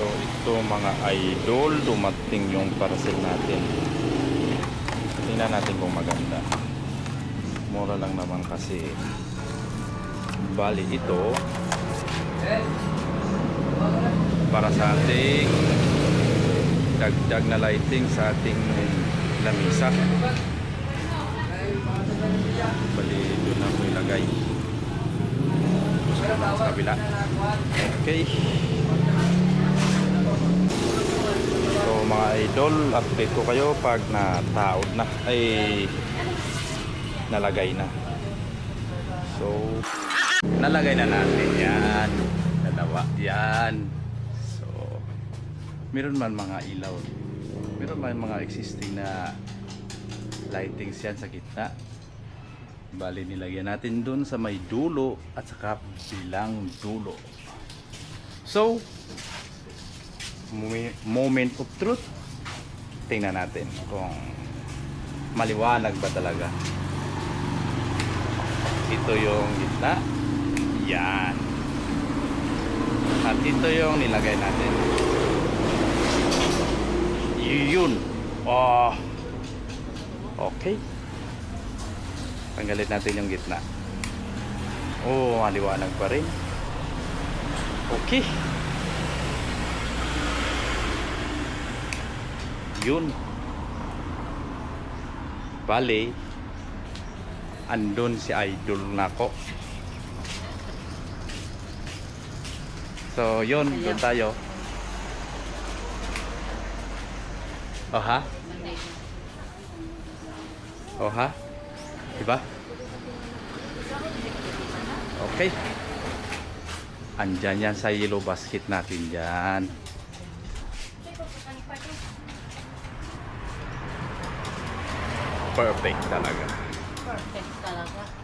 So ito mga idol, dumating yung parcel natin. Tingnan natin kung maganda. Mura lang naman kasi. Bali ito para sa ating dagdag na lighting sa ating lamisa. Bali doon na ko ilagay sa kabila. Okay. So mga idol, update ko kayo pag nataod na ay nalagay na. So nalagay na natin yan. Dalawa yan. So meron man mga ilaw, meron man mga existing na lightings yan sa gitna. Bali nilagyan natin dun sa may dulo at saka bilang dulo. So moment of truth, tingnan natin kung maliwanag ba talaga. Ito yung gitna, yan, at ito yung nilagay natin, yun. Oh, okay, tanggalin natin yung gitna. Oh, maliwanag pa rin. Okay, yun. Bale, andun si idol nako. So yun, doon tayo. Oh ha? Oh ha? Diba? Okay. Andyan yan sa yellow basket natin dyan. Perfect talaga. Perfect talaga.